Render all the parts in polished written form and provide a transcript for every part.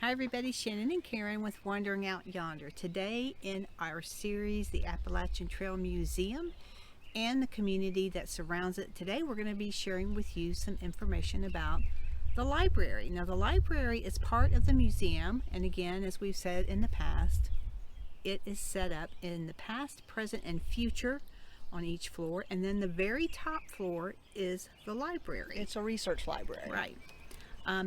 Hi everybody, Shannon and Karen with Wandering Out Yonder. Today in our series, the Appalachian Trail Museum and the community that surrounds it. Today we're going to be sharing with you some information about the library. Now the library is part of the museum, and again, as we've said in the past, it is set up in the past, present, and future on each floor, and then the very top floor is the library. It's a research library. Right.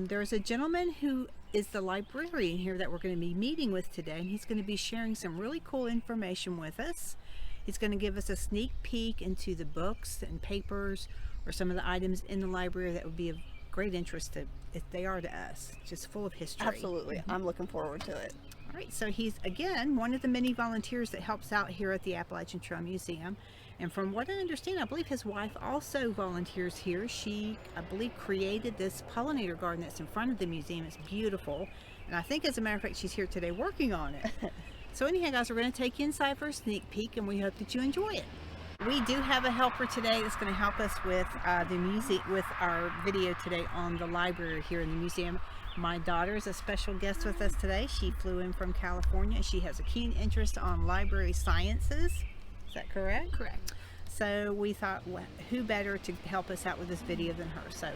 There's a gentleman who is the librarian here that we're going to be meeting with today, and he's going to be sharing some really cool information with us. He's going to give us a sneak peek into the books and papers or some of the items in the library that would be of great interest to, if they are to us, just full of history. Absolutely. I'm looking forward to it. All right, so he's, again, one of the many volunteers that helps out here at the Appalachian Trail Museum. And from what I understand, I believe his wife also volunteers here. She, I believe, created this pollinator garden that's in front of the museum. It's beautiful. And I think, as a matter of fact, she's here today working on it. So anyhow, guys, we're going to take you inside for a sneak peek, and we hope that you enjoy it. We do have a helper today that's going to help us with with our video today on the library here in the museum. My daughter is a special guest with us today. She flew in from California. She has a keen interest on library sciences. Is that correct? Correct. So we thought, well, who better to help us out with this video than her? So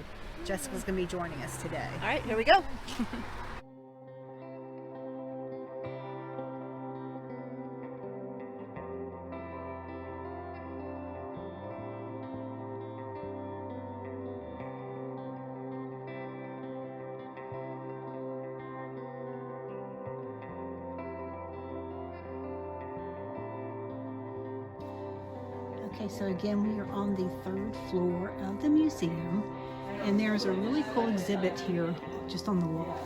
Jessica's going to be joining us today. All right, here we go. Okay, so again, we are on the third floor of the museum, and there's a really cool exhibit here just on the wall.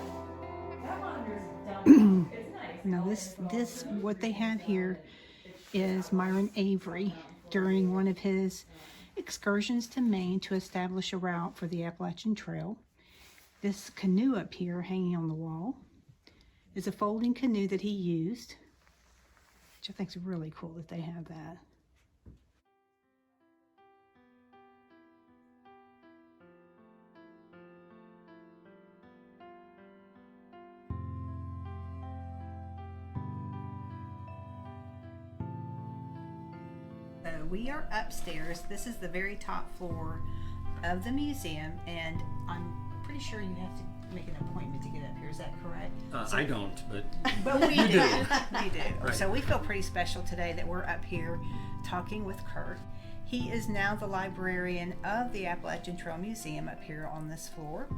Now this what they have here is Myron Avery during one of his excursions to Maine to establish a route for the Appalachian Trail. This canoe up here hanging on the wall is a folding canoe that he used, which I think is really cool that they have that. So we are upstairs. This is the very top floor of the museum, and I'm pretty sure you have to make an appointment to get up here. Is that correct? I don't, but But we do. We do. Right. So we feel pretty special today that we're up here talking with Kurt. He is now the librarian of the Appalachian Trail Museum up here on this floor,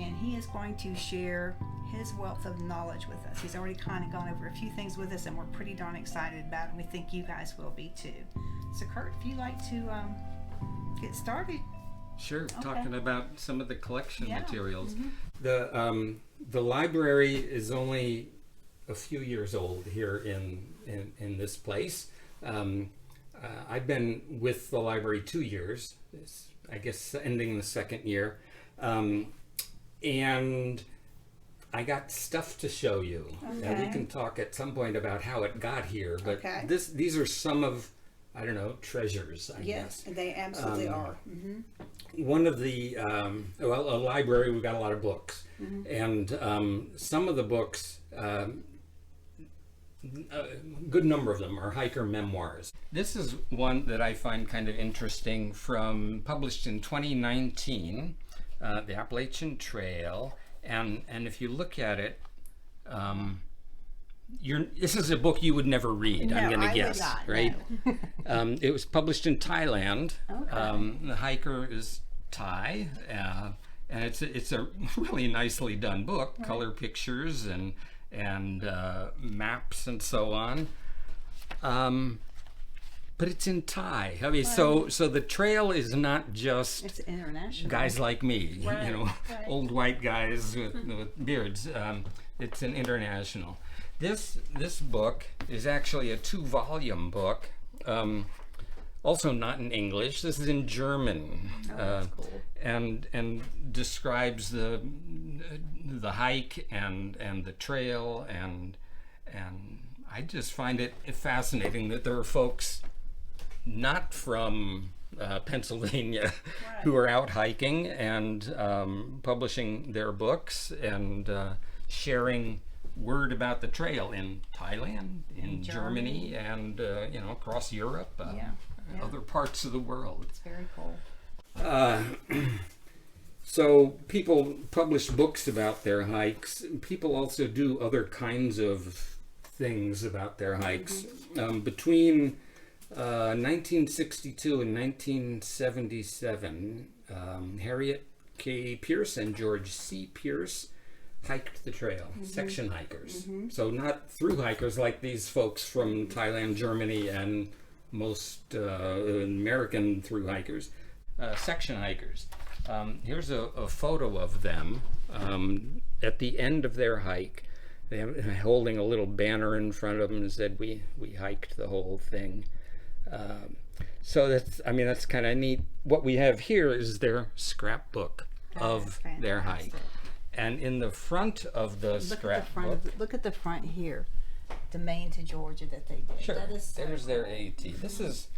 and he is going to share his wealth of knowledge with us. He's already kind of gone over a few things with us, and we're pretty darn excited about it, and we think you guys will be too. So Kurt, if you'd like to get started. sure, Okay. talking about some of the collection Yeah. materials. Mm-hmm. The library is only a few years old here in this place. I've been with the library 2 years, I guess ending the second year. And I got stuff to show you. And we Okay. can talk at some point about how it got here, but Okay. these are some of, I don't know, treasures, I Yes, guess. they absolutely are. Mm-hmm. One of the, a library, we've got a lot of books. And some of the books, a good number of them are hiker memoirs. This is one that I find kind of interesting, published in 2019, the Appalachian Trail. And if you look at it, this is a book you would never read, No, I'm going I to would guess, not, right? It was published in Thailand. Okay. The hiker is Thai, and it's a really nicely done book, color pictures and maps and so on. But it's in Thai. I mean, so the trail is not just It's international. guys like me, Right, you know, right. old white guys with beards. It's an international. This book is actually a 2-volume book, also not in English. This is in German, Oh, that's cool. and describes the hike and the trail, and I just find it fascinating that there are folks not from Pennsylvania who are out hiking and publishing their books and sharing word about the trail in Thailand, in Germany, and across Europe, other parts of the world. It's very cool. So people publish books about their hikes. People also do other kinds of things about their hikes. Between 1962 and 1977, Harriet K. Pierce and George C. Pierce hiked the trail, section hikers. So not through hikers like these folks from Thailand, Germany, and most American through hikers. Section hikers. Here's a photo of them at the end of their hike. They're holding a little banner in front of them and said, we hiked the whole thing. So that's kind of neat. What we have here is their scrapbook of their hike. And in the front of the scrapbook, look at the front here, the Maine to Georgia that they did. Sure, That is so there's their AT. This is,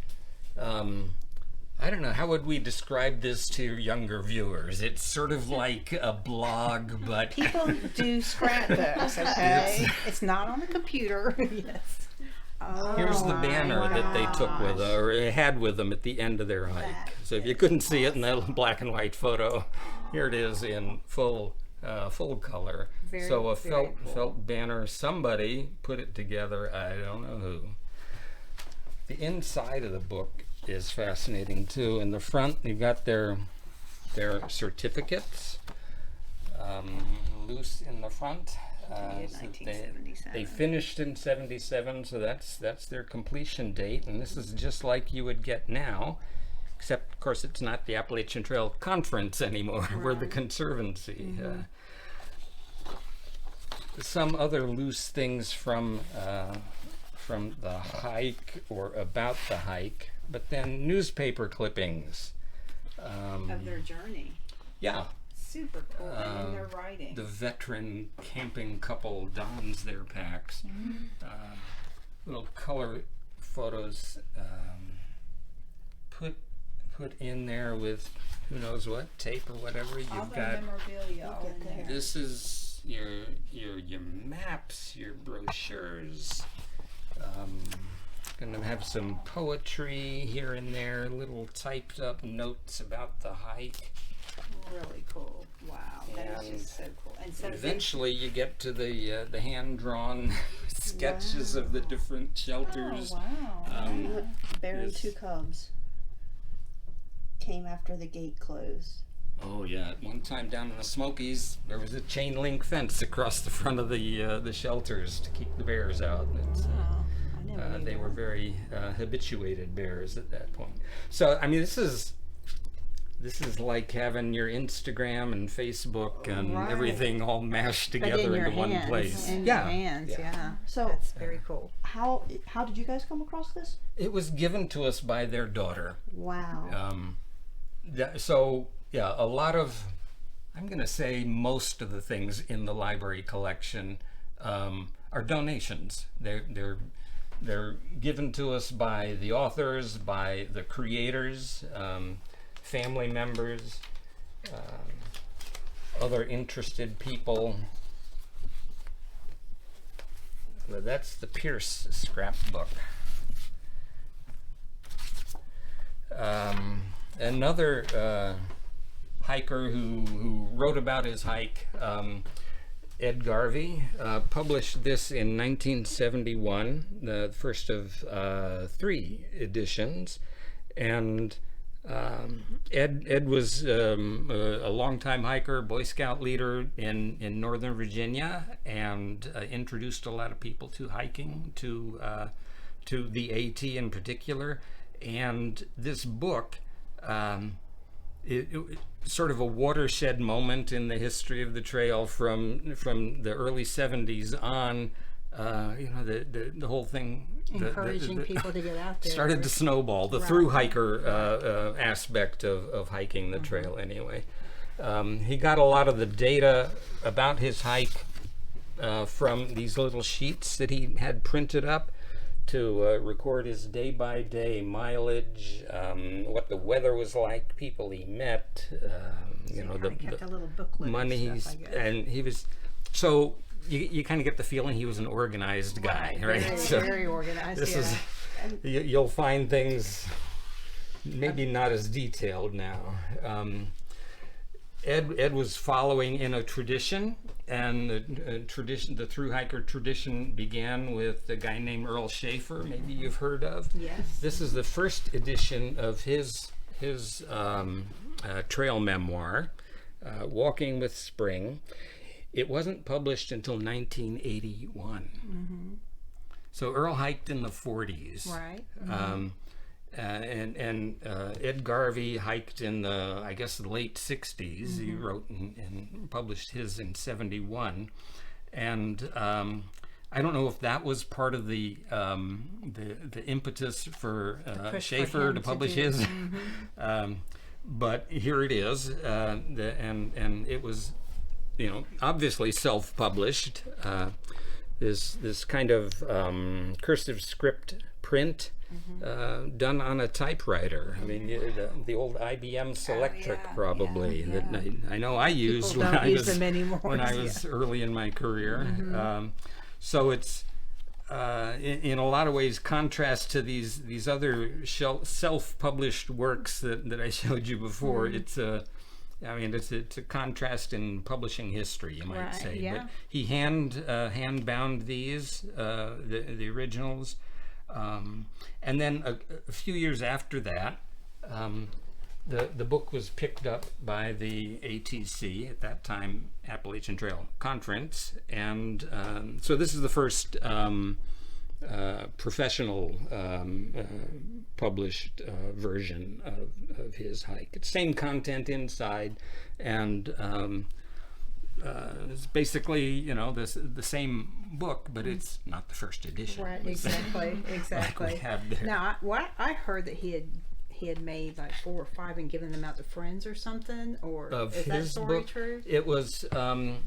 I don't know, how would we describe this to younger viewers? It's sort of like a blog, but People do scrapbooks, okay? It's not on the computer. Yes. Oh, here's the my banner that they took with gosh. or had with them at the end of their hike. So if you couldn't see it in the black and white photo, here it is in full color. So a felt banner. Somebody put it together. I don't know who. The inside of the book is fascinating too. In the front, you've got their certificates loose in the front. So 1977. They finished in 77, so that's their completion date, and this is just like you would get now, except of course it's not the Appalachian Trail Conference anymore. We're the Conservancy. Some other loose things from the hike or about the hike, but then newspaper clippings Of their journey. Yeah. Super cool. And their writing. The veteran camping couple dons their packs. Little color photos put in there with who knows what, tape or whatever. You've All got the memorabilia all in there. this is your maps, your brochures. Gonna have some poetry here and there, little typed up notes about the hike. Really cool. Wow. That is just so cool. And so Eventually you get to the hand-drawn sketches of the different shelters. Oh, wow. Bearing Yes. two cubs came after the gate closed. Oh yeah, at one time down in the Smokies, there was a chain link fence across the front of the shelters to keep the bears out. It's, I never knew they that. were very habituated bears at that point. So I mean, this is like having your Instagram and Facebook and Right. everything all mashed But together in your into one hands, place. In Yeah. your hands, yeah. So That's very cool. how did you guys come across this? It was given to us by their daughter. Wow. A lot of, I'm going to say most of the things in the library collection are donations. They're given to us by the authors, by the creators, family members, other interested people. Well, that's the Pierce scrapbook. Another hiker who wrote about his hike, Ed Garvey, published this in 1971, the first of 3 editions, and Ed was a longtime hiker, Boy Scout leader in Northern Virginia, and introduced a lot of people to hiking, to the AT in particular. And this book, it sort of a watershed moment in the history of the trail from the early 70s on. The whole thing Encouraging people to get out there. started to snowball. The through hiker aspect of hiking the trail anyway. He got a lot of the data about his hike from these little sheets that he had printed up to record his day-by-day mileage, what the weather was like, people he met, Kept a little booklet monies, and stuff, I guess. and he was So you kind of get the feeling he was an organized guy, right? Very, So very organized. this Yeah. is you'll find things maybe not as detailed now. Ed was following in a tradition, and the thru hiker tradition began with a guy named Earl Shaffer. Maybe you've heard of. Yes. This is the first edition of his trail memoir, Walking with Spring. It wasn't published until 1981. Mm-hmm. So Earl hiked in the 40s. Right. And Ed Garvey hiked in the, I guess, the late 60s. He wrote and published his in 71. And I don't know if that was part of the impetus for Shaffer to publish his. But here it is. And it was, obviously self-published. This kind of cursive script print done on a typewriter. I mean, the old IBM Selectric, probably, that I know I used when I was early in my career. So it's in a lot of ways contrast to these other self-published works that I showed you before. It's a contrast in publishing history, you might say. Yeah. But he hand bound these, the originals, and then a few years after that, the book was picked up by the ATC, at that time Appalachian Trail Conference, and so this is the first professional published version of his hike. It's same content inside, and it's basically the same book, but it's not the first edition. Right. Exactly. Like we have there. Now, I heard that he had made like 4 or 5 and given them out to friends or something, or Of is that his story book, true? it was I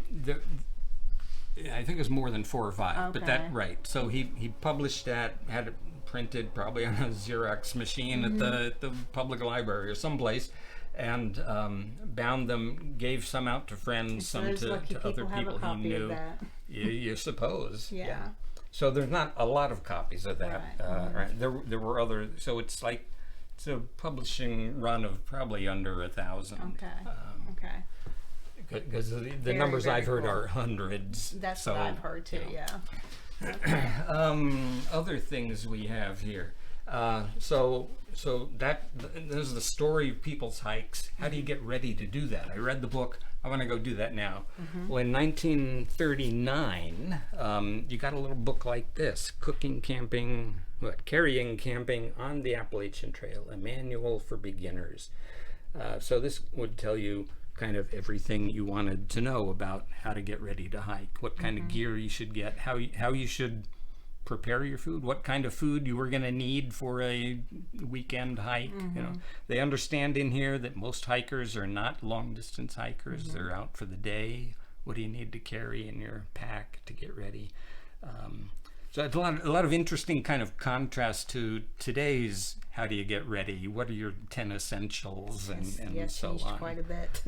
think it was more than 4 or 5, but Okay. right. So he published that, had it printed probably on a Xerox machine at the public library or someplace, and bound them, gave some out to friends, So some those to lucky other people have a people he copy of knew. that. You suppose. Yeah. So there's not a lot of copies of that. Right. Right. There were other. So it's a publishing run of probably under 1,000. Okay. Okay. Because the Very, numbers very I've heard cool. are hundreds. That's so, what I've heard too. Yeah. Other things we have here. So this is the story of people's hikes. How do you get ready to do that? I read the book. I want to go do that now. Well, in 1939, you got a little book like this: Carrying Camping on the Appalachian Trail, a manual for beginners. So this would tell you kind of everything you wanted to know about how to get ready to hike, what kind of gear you should get, how you should prepare your food, what kind of food you were going to need for a weekend hike. They understand in here that most hikers are not long distance hikers. They're out for the day. What do you need to carry in your pack to get ready? So it's a lot of interesting kind of contrast to today's how do you get ready, what are your 10 essentials, and so changed on. quite a bit.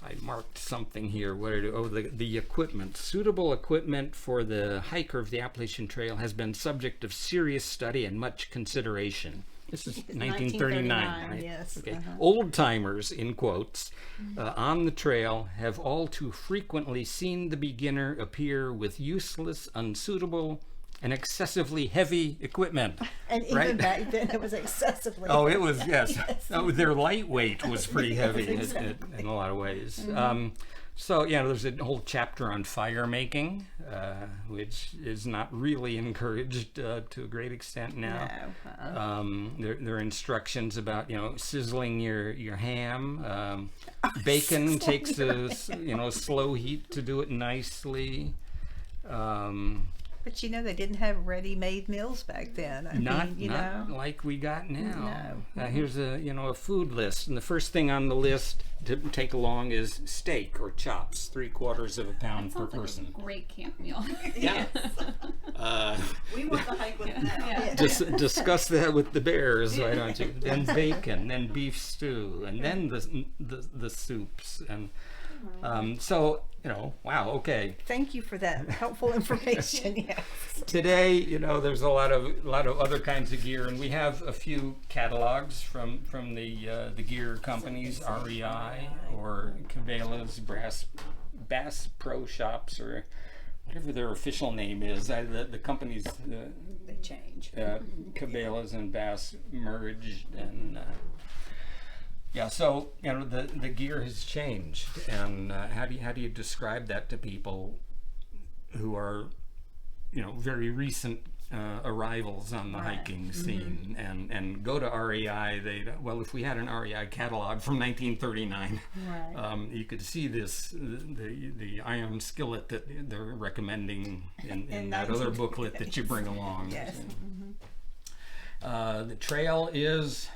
I marked something here. The equipment. Suitable equipment for the hiker of the Appalachian Trail has been subject of serious study and much consideration. This is 1939, right? Yes. Okay. Old timers, in quotes, on the trail have all too frequently seen the beginner appear with useless, unsuitable, and excessively heavy equiment. And even right? back then, it was excessively. Oh, it was, yes. Yes. Oh, their lightweight was pretty heavy in a lot of ways. So, there's a whole chapter on fire making, which is not really encouraged to a great extent now. No. There are instructions about, sizzling your ham. Bacon takes a slow heat to do it nicely. But they didn't have ready-made meals back then. Not like we got now. No. Here's a food list, and the first thing on the list to take along is steak or chops, 3/4 of a pound per person. Like a great camp meal. Yeah. We want the hike with that. Discuss that with the bears, why don't you? Then bacon, then beef stew, and then the soups, and So, wow, okay. Thank you for that helpful information. Yes. Today, there's a lot of other kinds of gear, and we have a few catalogs from the gear companies, REI or Cabela's Bass Pro Shops, or whatever their official name is. The companies They change. Cabela's and Bass merged, and so the gear has changed. And how do you describe that to people who are very recent arrivals on the hiking scene, and go to REI? If we had an REI catalog from 1939, you could see the iron skillet that they're recommending in that other booklet that you bring along. Yes. The trail is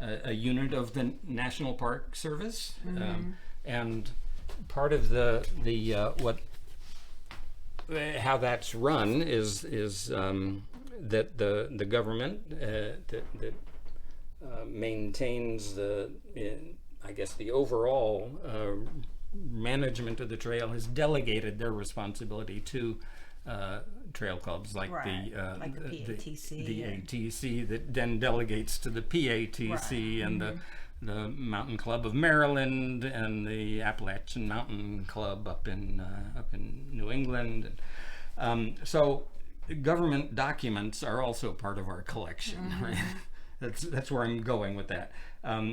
a unit of the National Park Service, and part of how that's run is that the government that maintains the overall management of the trail has delegated their responsibility to trail clubs like the PATC, the ATC, that then delegates to the PATC, and the Mountain Club of Maryland, and the Appalachian Mountain Club up in New England. So government documents are also part of our collection. Right? That's where I'm going with that.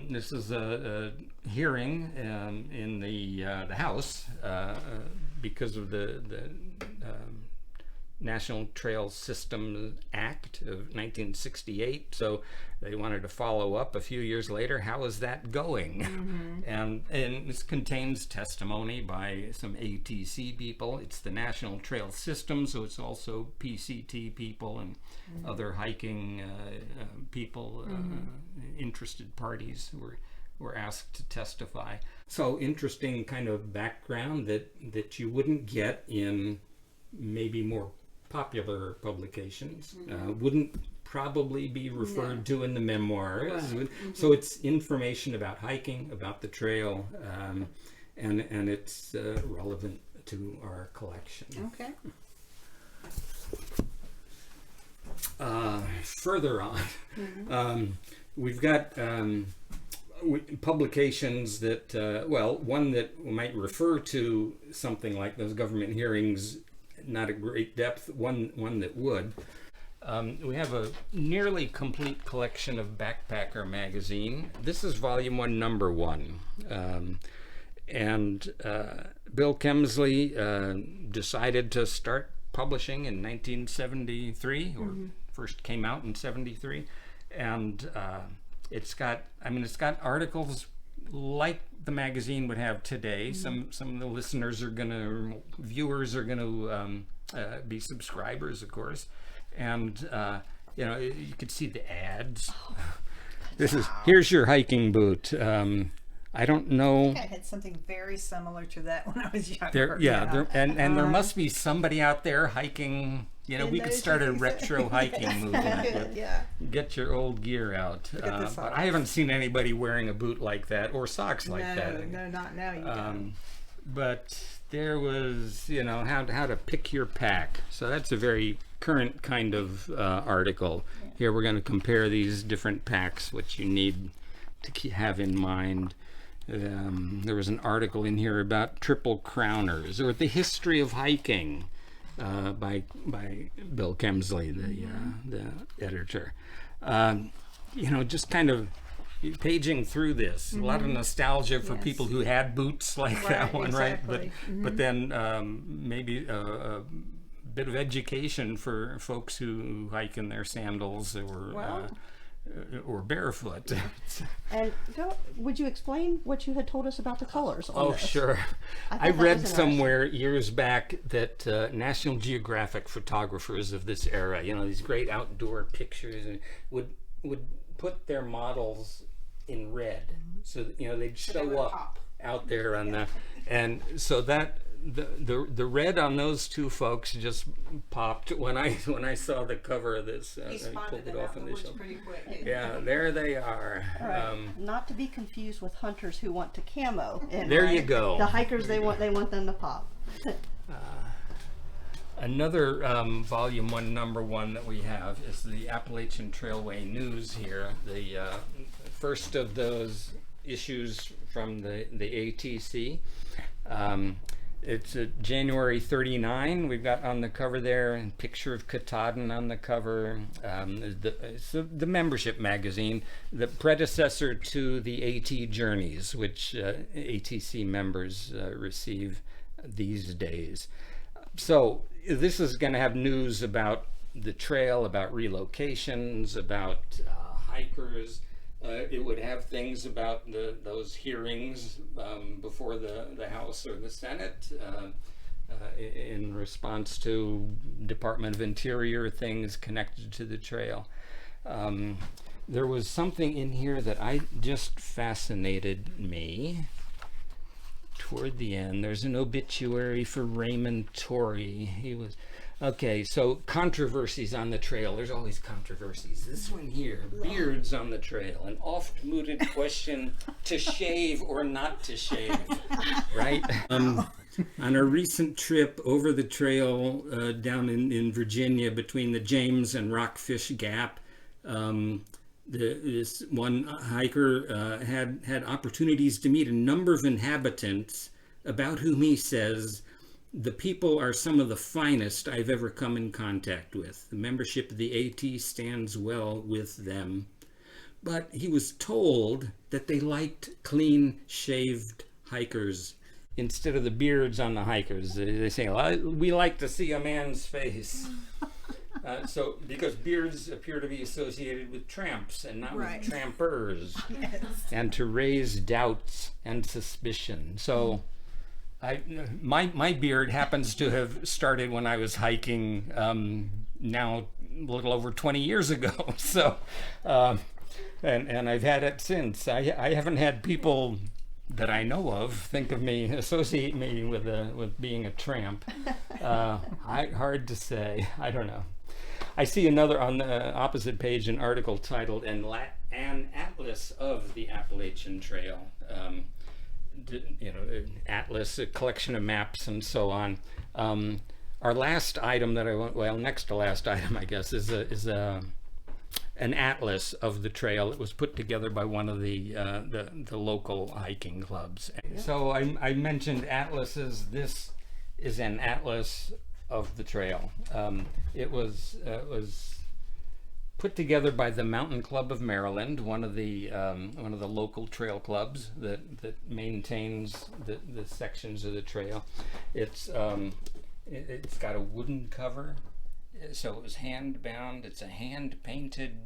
This is a hearing in the House because of the National Trail System Act of 1968. So they wanted to follow up a few years later. How is that going? And this contains testimony by some ATC people. It's the National Trail System, so it's also PCT people and other hiking people, interested parties were asked to testify. So interesting kind of background that you wouldn't get in maybe more popular publications, wouldn't probably be referred to in the memoirs. So it's information about hiking, about the trail, and it's relevant to our collection. Okay. Further on, we've got publications that, one that might refer to something like those government hearings, not at great depth, one that would. We have a nearly complete collection of Backpacker magazine. This is volume 1, number 1. And Bill Kemsley decided to start publishing in 1973, or first came out in 73. And it's got articles like the magazine would have today. Some of the viewers are gonna be subscribers, of course, and you could see the ads. Here's your hiking boot. I don't know. I had something very similar to that when I was younger. There must be somebody out there hiking. We could start a retro hiking movement. Get your old gear out. But I haven't seen anybody wearing a boot like that or socks like that. No, not now. You don't. But there was, how to pick your pack. So that's a very current kind of article. Here we're going to compare these different packs, which you need to have in mind. There was an article in here about triple crowners, or the history of hiking, by Bill Kemsley, the editor. Just kind of paging through this, a lot of nostalgia for people who had boots like that one, exactly. right? But then maybe a bit of education for folks who hike in their sandals or barefoot. And would you explain what you had told us about the colors on this? Sure. I read somewhere years back that National Geographic photographers of this era, these great outdoor pictures, would put their models in red, so they'd show up out there on the, and so that the red on those two folks just popped when I saw the cover of this. He I spotted pulled it them out off in in the the woods show. pretty quick. didn't Yeah, there they are. All right. Not to be confused with hunters who want to camo. And There you go. The hikers, they want them to pop. Another volume 1, number 1 that we have is the Appalachian Trailway News here. The first of those issues from the ATC. It's January 39. We've got on the cover there a picture of Katahdin on the cover. It's the membership magazine, the predecessor to the AT Journeys, which ATC members receive these days. So this is going to have news about the trail, about relocations, about hikers. It would have things about those hearings before the House or the Senate in response to Department of Interior things connected to the trail. There was something in here that just fascinated me. Toward the end, there's an obituary for Raymond Torrey. He was okay. So controversies on the trail. There's always controversies. This one here, beards on the trail, an oft-mooted question: to shave or not to shave, right? On a recent trip over the trail down in Virginia between the James and Rockfish Gap. This one hiker had opportunities to meet a number of inhabitants about whom he says, the people are some of the finest I've ever come in contact with. The membership of the AT stands well with them. But he was told that they liked clean-shaved hikers instead of the beards on the hikers. They say, well, we like to see a man's face. So, because beards appear to be associated with tramps and not Right. with trampers, Yes. and to raise doubts and suspicion. So, my beard happens to have started when I was hiking now a little over 20 years ago. So, and I've had it since. I haven't had people that I know of associate me with being a tramp. Hard to say. I don't know. I see another on the opposite page, an article titled "An Atlas of the Appalachian Trail." Atlas, a collection of maps and so on. Our last item next to last item, I guess, is an atlas of the trail. It was put together by one of the local hiking clubs. Yeah. So I mentioned atlases. This is an atlas of the trail. It was put together by the Mountain Club of Maryland, one of the local trail clubs that maintains the sections of the trail. It's got a wooden cover, so it was hand bound. It's a hand painted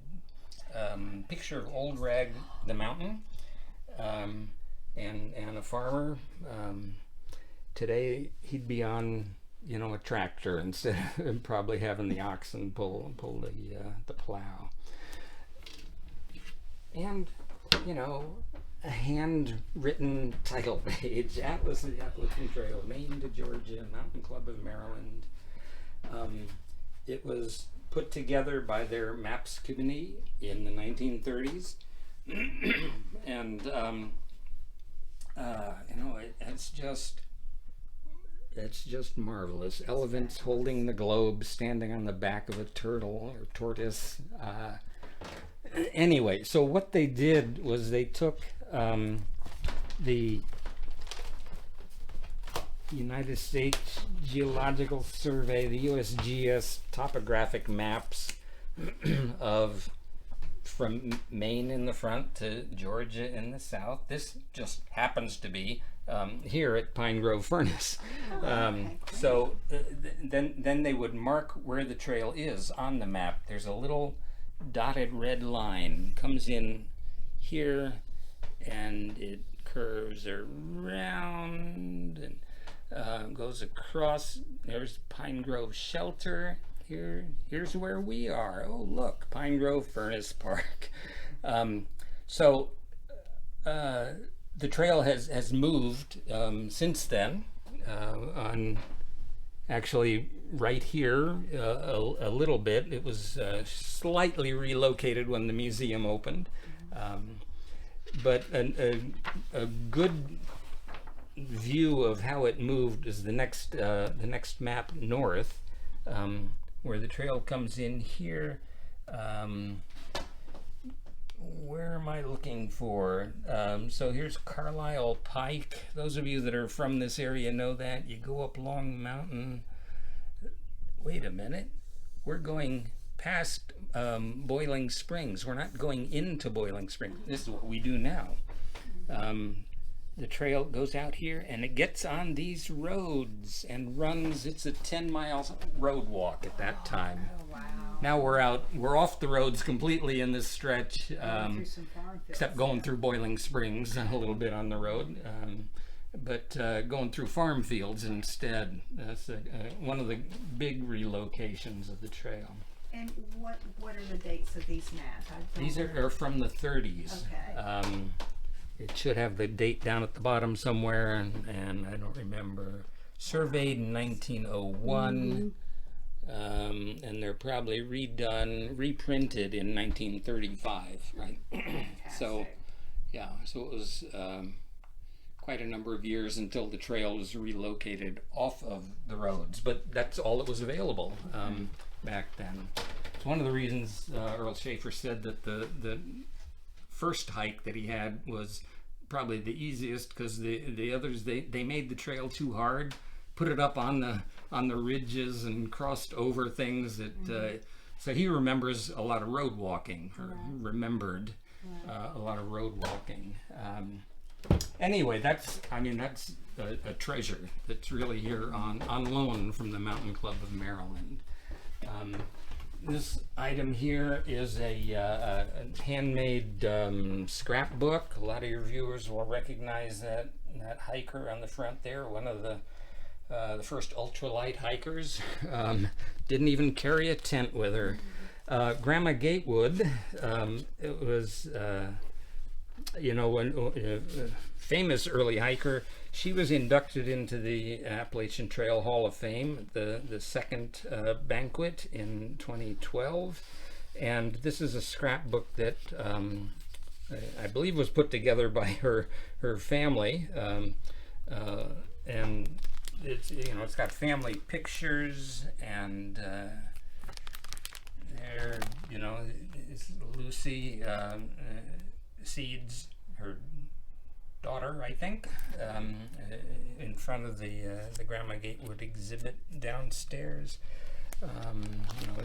picture of Old Rag the Mountain, and a farmer. Today he'd be on a tractor instead of probably having the oxen pull the plow. And a handwritten title page: Atlas of the Appalachian Trail, Maine to Georgia, Mountain Club of Maryland. It was put together by their maps committee in the 1930s, and it's just marvelous. Elephants holding the globe, standing on the back of a turtle or tortoise. Anyway, so what they did was they took the United States Geological Survey, the USGS topographic maps from Maine in the front to Georgia in the south. This just happens to be here at Pine Grove Furnace. So then they would mark where the trail is on the map. There's a little dotted red line, comes in here, and it curves around and goes across. There's Pine Grove Shelter. Here's where we are. Oh, look, Pine Grove Furnace Park. So the trail has moved since then. on actually right here a little bit. It was slightly relocated when the museum opened, but a good view of how it moved is the next map north, where the trail comes in here. Where am I looking for? So here's Carlisle Pike. Those of you that are from this area know that. You go up Long Mountain. Wait a minute. We're going past Boiling Springs. We're not going into Boiling Springs. This is what we do now. The trail goes out here and it gets on these roads and runs. It's a 10-mile road walk at that time. Oh, wow. Now we're off the roads completely in this stretch, Through some farm fields. except going through Boiling Springs a little bit on the road, but going through farm fields instead. That's one of the big relocations of the trail. And what are the dates of these maps? These are from the 30s. Okay. It should have the date down at the bottom somewhere, and I don't remember. Surveyed in 1901. And they're probably reprinted in 1935, right? So, yeah, so it was quite a number of years until the trail was relocated off of the roads, but that's all that was available back then. It's one of the reasons Earl Shaffer said that the first hike that he had was probably the easiest, because the others, they made the trail too hard, put it up on the ridges and crossed over things that so he remembers a lot of road walking, or remembered a lot of road walking. Anyway, that's a treasure that's really here on loan from the Mountain Club of Maryland. This item here is a handmade scrapbook. A lot of your viewers will recognize that hiker on the front there, one of the first ultralight hikers. Didn't even carry a tent with her. Grandma Gatewood, it was, famous early hiker. She was inducted into the Appalachian Trail Hall of Fame, the second banquet in 2012. And this is a scrapbook that I believe was put together by her family. And it's got family pictures, and there, is Lucy Seeds, her daughter, I think, in front of the Grandma Gatewood exhibit downstairs.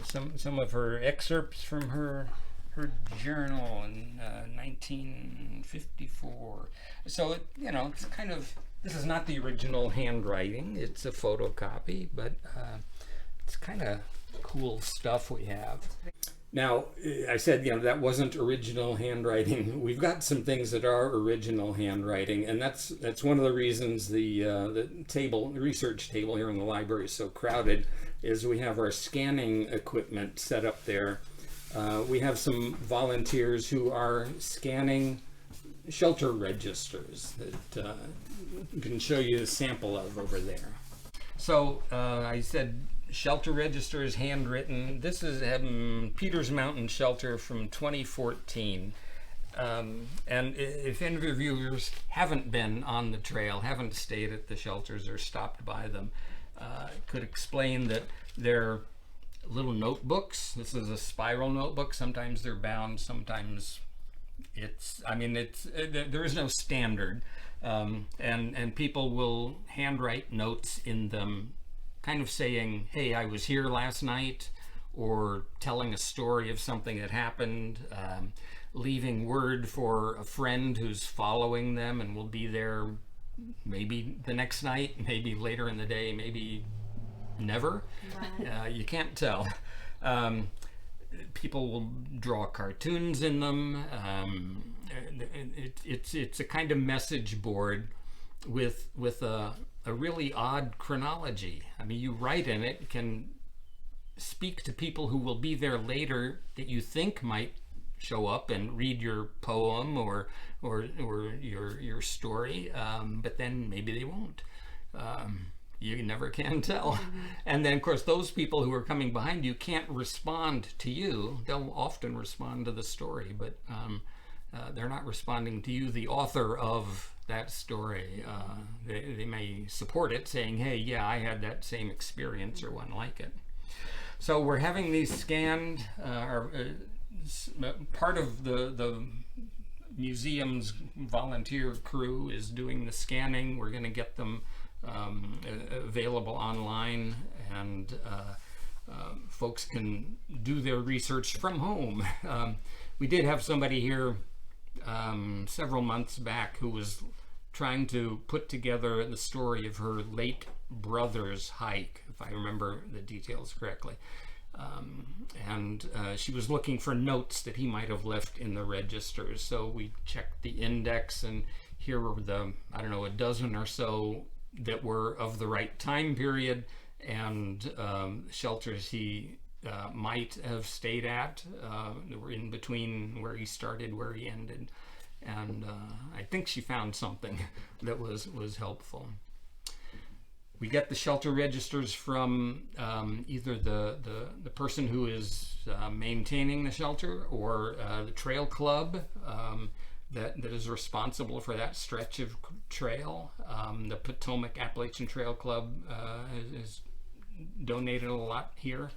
Some of her excerpts from her journal in 1954. So it's kind of, this is not the original handwriting, it's a photocopy, but it's kind of cool stuff we have. Now, I said, that wasn't original handwriting. We've got some things that are original handwriting, and that's one of the reasons the research table here in the library is so crowded, is we have our scanning equipment set up there. We have some volunteers who are scanning shelter registers that I can show you a sample of over there. So I said shelter registers, handwritten. This is Peters Mountain Shelter from 2014. And if any of your viewers haven't been on the trail, haven't stayed at the shelters or stopped by them, could explain that they're little notebooks. This is a spiral notebook. Sometimes they're bound, sometimes there is no standard. And people will handwrite notes in them, kind of saying, hey, I was here last night, or telling a story of something that happened, leaving word for a friend who's following them and will be there maybe the next night, maybe later in the day, maybe never. Right. You can't tell. People will draw cartoons in them. It's a kind of message board with a really odd chronology. You write in it, can speak to people who will be there later that you think might show up and read your poem or your story, but then maybe they won't. You never can tell. And then, of course, those people who are coming behind you can't respond to you. They'll often respond to the story, but they're not responding to you, the author of that story. They may support it, saying, hey, yeah, I had that same experience or one like it. So we're having these scanned. Part of the museum's volunteer crew is doing the scanning. We're going to get them available online, and folks can do their research from home. We did have somebody here several months back who was trying to put together the story of her late brother's hike, if I remember the details correctly. And she was looking for notes that he might have left in the registers. So we checked the index, and here were the, I don't know, a dozen or so that were of the right time period, and shelters he might have stayed at. That were in between where he started, where he ended. And I think she found something that was helpful. We get the shelter registers from either the person who is maintaining the shelter, or the trail club that is responsible for that stretch of trail. The Potomac Appalachian Trail Club has donated a lot here.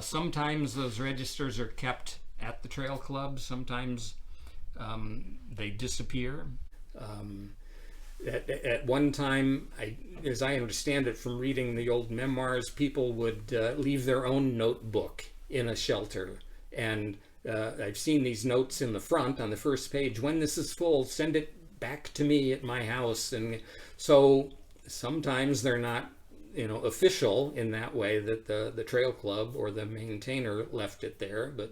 Sometimes those registers are kept at the trail club. Sometimes they disappear. At one time, as I understand it from reading the old memoirs, people would leave their own notebook in a shelter. And I've seen these notes in the front on the first page: when this is full, send it back to me at my house. And so sometimes they're not, official in that way, that the trail club or the maintainer left it there. But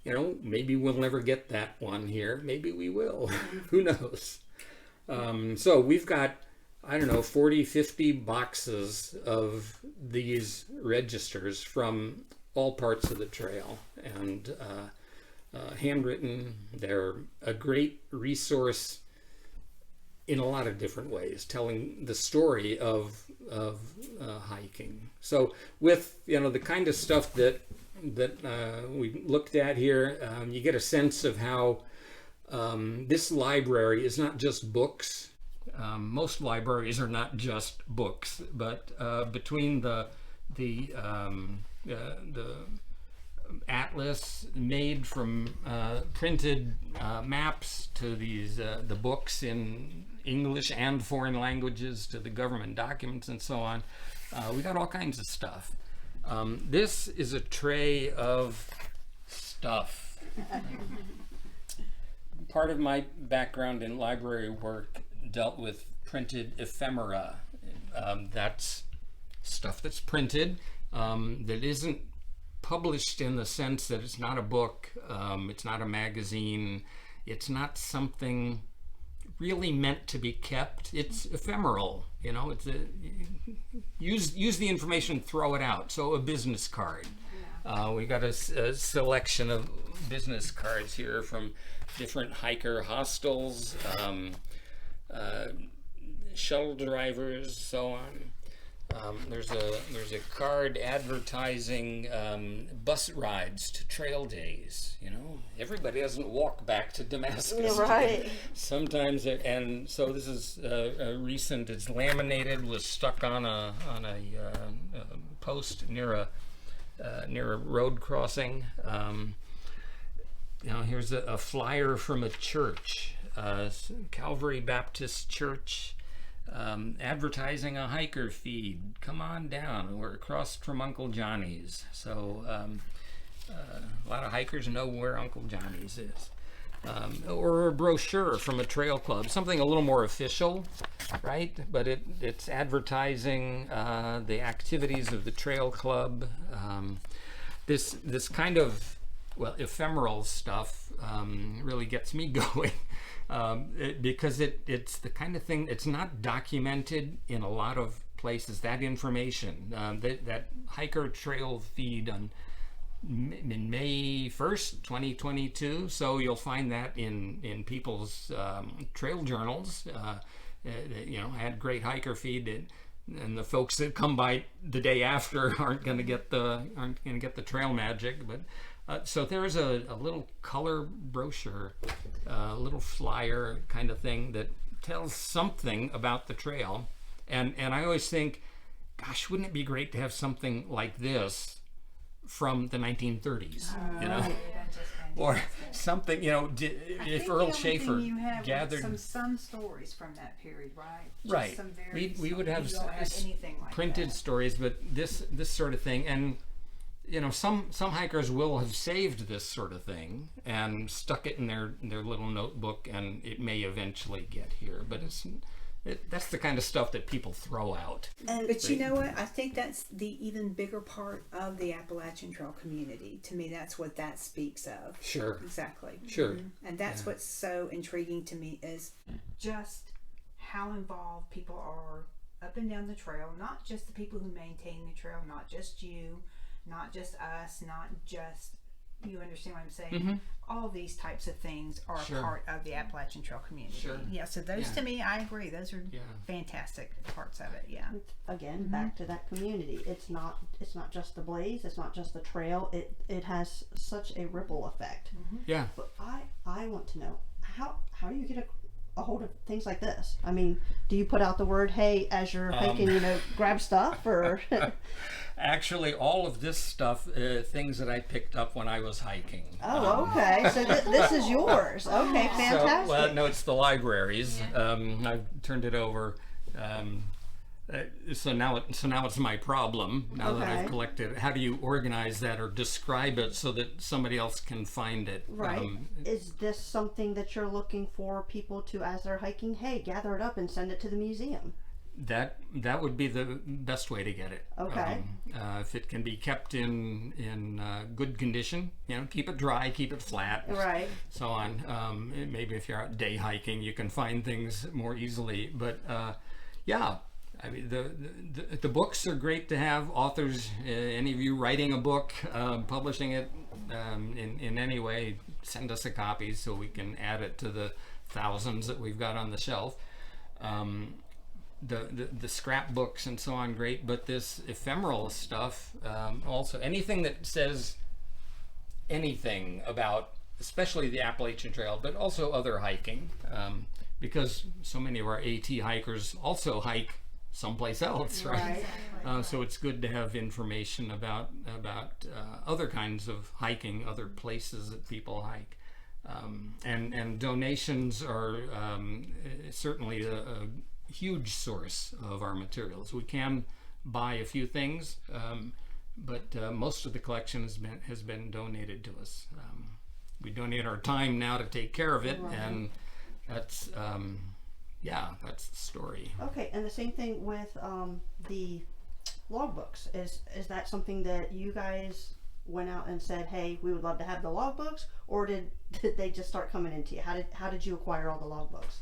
maybe we'll never get that one here. Maybe we will. Who knows? So we've got, 40, 50 boxes of these registers from all parts of the trail, and handwritten. They're a great resource in a lot of different ways, telling the story of hiking. So with, the kind of stuff that we looked at here, you get a sense of how this library is not just books. Most libraries are not just books, but between the atlas made from printed maps, to these the books in English and foreign languages, to the government documents and so on, we got all kinds of stuff. This is a tray of stuff. Part of my background in library work dealt with printed ephemera. That's stuff that's printed, that isn't published in the sense that it's not a book, it's not a magazine, it's not something really meant to be kept. It's ephemeral, it's use the information, throw it out. So a business card. We got a selection of business cards here from different hiker hostels, shuttle drivers, so on. There's a card advertising bus rides to trail days. Everybody doesn't walk back to Damascus. Right. Sometimes, and so this is recent. It's laminated, was stuck on a post near a road crossing. Here's a flyer from a church, Calvary Baptist Church, advertising a hiker feed. Come on down. We're across from Uncle Johnny's. So a lot of hikers know where Uncle Johnny's is. Or a brochure from a trail club, something a little more official, right? But it's advertising the activities of the trail club. This kind of, ephemeral stuff really gets me going, because it's the kind of thing, it's not documented in a lot of places. That information, that hiker trail feed in May 1st, 2022. So you'll find that in people's trail journals, I had great hiker feed, and the folks that come by the day after aren't going to get the trail magic. But so there's a little color brochure, a little flyer kind of thing that tells something about the trail, and I always think, gosh, wouldn't it be great to have something like this from the 1930s, or something, if Earl Shaffer gathered some stories from that period, right? Right. We would have anything like printed that. stories, but this sort of thing, and some hikers will have saved this sort of thing and stuck it in their little notebook, and it may eventually get here, but that's the kind of stuff that people throw out. But you know what? I think that's the even bigger part of the Appalachian Trail community. To me, that's what that speaks of. Sure. Exactly. Sure. And that's what's so intriguing to me, is just how involved people are up and down the trail. Not just the people who maintain the trail, not just you, not just us, not just, you understand what I'm saying? Mm-hmm. All these types of things are a part of the Appalachian Trail community. Sure. Yeah, so those to me, I agree. Those are fantastic parts of it. Yeah. Again, back to that community. It's not just the blaze. It's not just the trail. It has such a ripple effect. Yeah. But I want to know, how do you get a hold of things like this? I mean, do you put out the word, hey, as you're hiking, grab stuff, or? Actually, all of this stuff, things that I picked up when I was hiking. Oh, okay. So this is yours. Okay, fantastic. So, well, no, it's the library's. I've turned it over. So now it's my problem. Now that I've collected it, how do you organize that or describe it so that somebody else can find it? Right. Is this something that you're looking for people to, as they're hiking, hey, gather it up and send it to the museum? That would be the best way to get it. Okay. If it can be kept in good condition, keep it dry, keep it flat, right, so on. Maybe if you're out day hiking, you can find things more easily. But I mean, the books are great to have. Authors, any of you writing a book, publishing it in any way, send us a copy so we can add it to the thousands that we've got on the shelf. The scrapbooks and so on, great, but this ephemeral stuff, also anything that says anything about, especially the Appalachian Trail, but also other hiking, because so many of our AT hikers also hike someplace else, right? So it's good to have information about other kinds of hiking, other places that people hike. And donations are certainly a huge source of our materials. We can buy a few things, but most of the collection has been donated to us. We donate our time now to take care of it, and that's that's the story. Okay, and the same thing with the logbooks. Is that something that you guys went out and said, hey, we would love to have the logbooks, or did they just start coming into you? How did you acquire all the logbooks?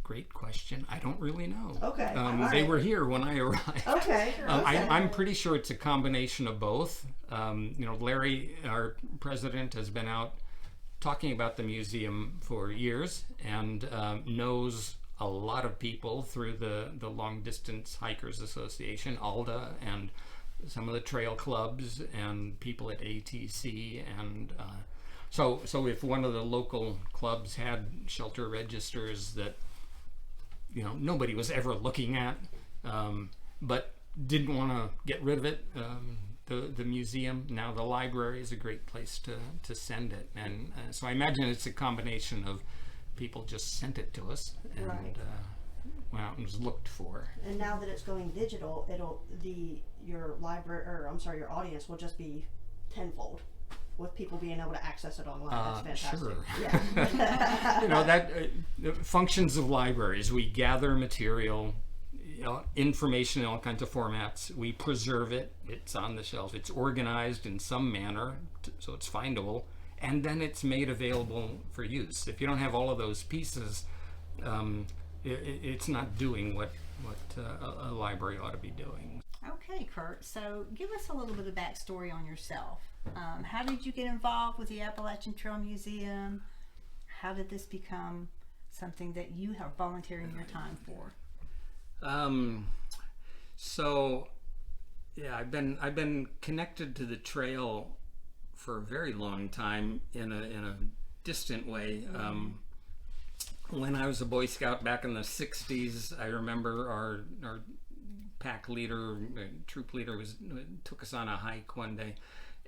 Great question. I don't really know. Okay. They were here when I arrived. Okay. I'm pretty sure it's a combination of both. Larry, our president, has been out talking about the museum for years and knows a lot of people through the Long Distance Hikers Association, ALDA, and some of the trail clubs and people at ATC, and so if one of the local clubs had shelter registers that nobody was ever looking at, but didn't want to get rid of it, the museum, now the library is a great place to send it, and so I imagine it's a combination of people just sent it to us and went out and was looked for. And now that it's going digital, your your audience will just be tenfold, with people being able to access it online. That's fantastic. Sure. Yeah. The functions of libraries: we gather material, information in all kinds of formats. We preserve it. It's on the shelf. It's organized in some manner so it's findable, and then it's made available for use. If you don't have all of those pieces, it's not doing what a library ought to be doing. Okay, Kurt. So give us a little bit of backstory on yourself. How did you get involved with the Appalachian Trail Museum? How did this become something that you are volunteering your time for? So yeah, I've been connected to the trail for a very long time in a distant way. When I was a Boy Scout back in the 60s, I remember our pack leader, troop leader took us on a hike one day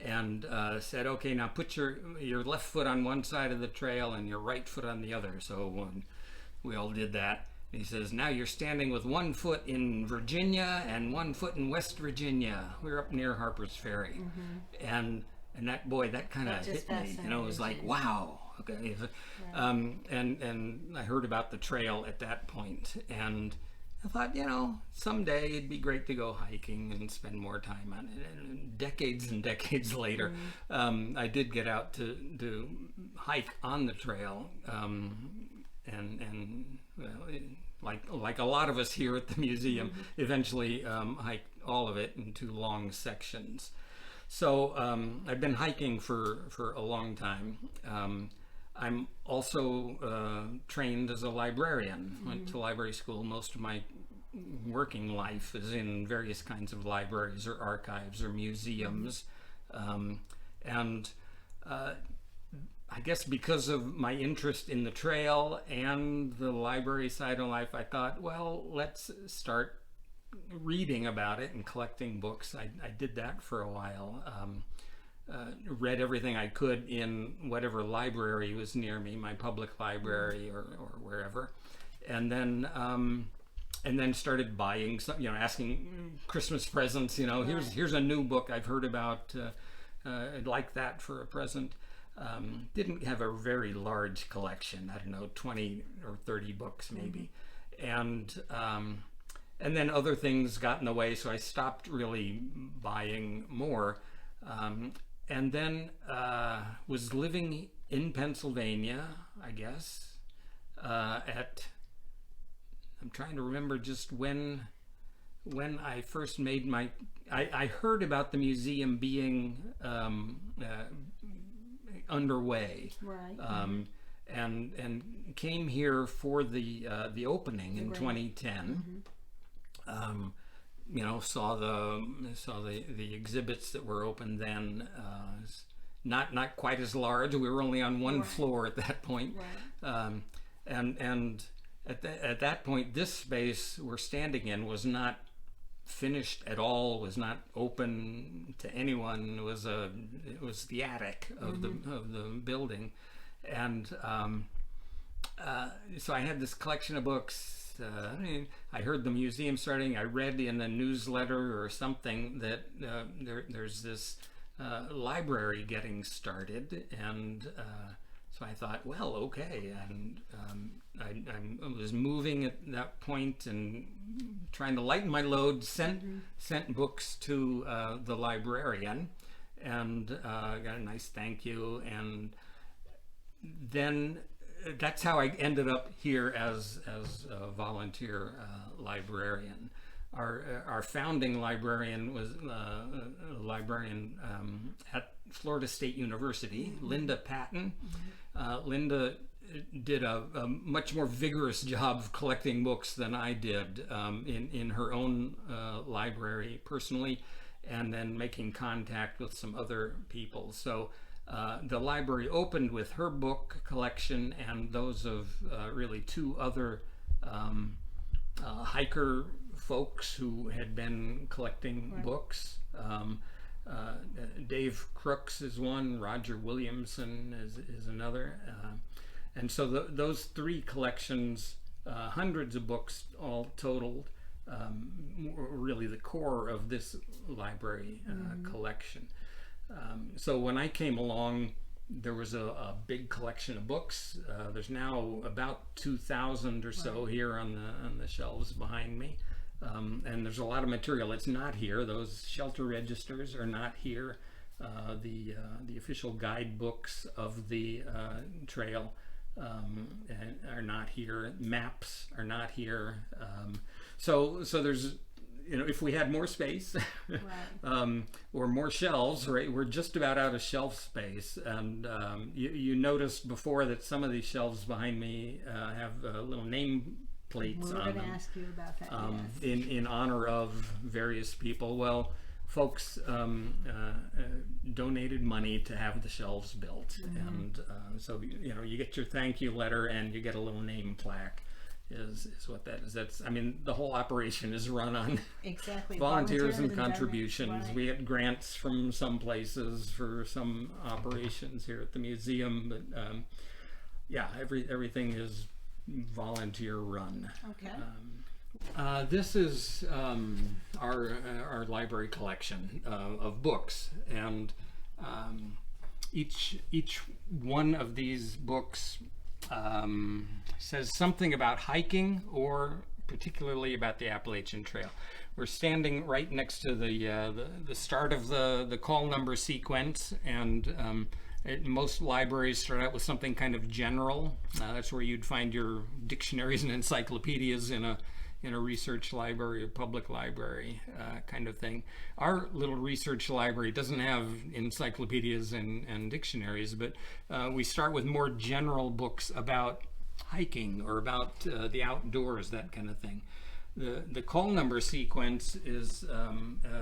and said, okay, now put your left foot on one side of the trail and your right foot on the other. So we all did that. And he says, now you're standing with one foot in Virginia and one foot in West Virginia. We're up near Harper's Ferry. And that, boy, that kind of hit me. You know, it was like, wow. Okay. And I heard about the trail at that point, and I thought, you know, someday it'd be great to go hiking and spend more time on it. And decades and decades later, I did get out to hike on the trail, and well, like a lot of us here at the museum, eventually hiked all of it into long sections. So I've been hiking for a long time. I'm also trained as a librarian. Went to library school. Most of my working life is in various kinds of libraries or archives or museums. And I guess because of my interest in the trail and the library side of life, I thought, well, let's start reading about it and collecting books. I did that for a while. Read everything I could in whatever library was near me, my public library or wherever, and then started buying some, you know, asking Christmas presents. You know, here's a new book I've heard about. I'd like that for a present. Didn't have a very large collection. I don't know, 20 or 30 books maybe, and then other things got in the way, so I stopped really buying more. And then was living in Pennsylvania, I guess, I'm trying to remember just when I first made my, I heard about the museum being underway. Right. And came here for the opening in 2010. You know, saw the exhibits that were open then. Not quite as large. We were only on one floor at that point. And at that point, this space we're standing in was not finished at all. Was not open to anyone. It was the attic of the building, and so I had this collection of books. I heard the museum starting. I read in a newsletter or something that there's this library getting started, and so I thought, well, okay. And I was moving at that point and trying to lighten my load. Sent books to the librarian, and got a nice thank you, and then. That's how I ended up here as a volunteer librarian. Our founding librarian was a librarian at Florida State University, Linda Patton. Linda did a much more vigorous job of collecting books than I did in her own library personally, and then making contact with some other people. So. The library opened with her book collection and those of really two other hiker folks who had been collecting books. Dave Crooks is one, Roger Williamson is another. And so those three collections, hundreds of books all totaled, were really the core of this library collection. So when I came along, there was a big collection of books. There's now about 2,000 or so here on the shelves behind me, and there's a lot of material that's not here. Those shelter registers are not here. The official guidebooks of the trail are not here. Maps are not here. So there's if we had more space, Right. or more shelves, right? We're just about out of shelf space, and you noticed before that some of these shelves behind me have little name plates We're on going to them, ask you about that. Yes. in honor of various people. Well, folks donated money to have the shelves built, and so you get your thank you letter and you get a little name plaque. Is what that is. That's, I mean, the whole operation is run on Exactly. volunteers and Volunteers contributions. right. We get grants from some places for some operations here at the museum, but yeah, everything is volunteer run. Okay. This is our library collection of books, and each one of these books says something about hiking, or particularly about the Appalachian Trail. We're standing right next to the start of the call number sequence, and most libraries start out with something kind of general. That's where you'd find your dictionaries and encyclopedias in a research library or public library kind of thing. Our little research library doesn't have encyclopedias and dictionaries, but we start with more general books about hiking or about the outdoors, that kind of thing. The call number sequence is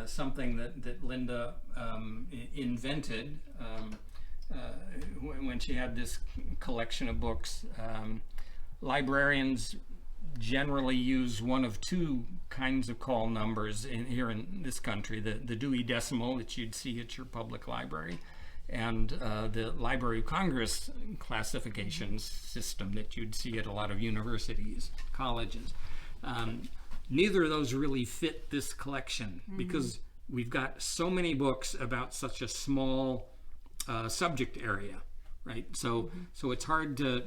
something that Linda invented when she had this collection of books. Librarians generally use one of two kinds of call numbers here in this country: the Dewey Decimal that you'd see at your public library, and the Library of Congress classification system that you'd see at a lot of universities, colleges. Neither of those really fit this collection because we've got so many books about such a small subject area, right? So it's hard to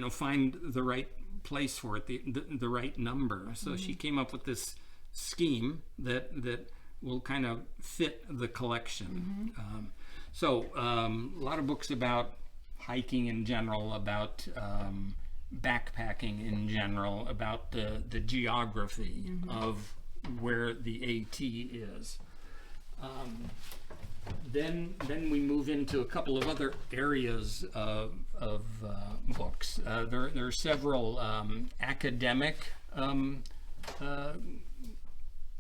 find the right place for it, the right number. So she came up with this scheme that will kind of fit the collection. So a lot of books about hiking in general, about backpacking in general, about the geography of where the AT is. Then we move into a couple of other areas of books. There are several academic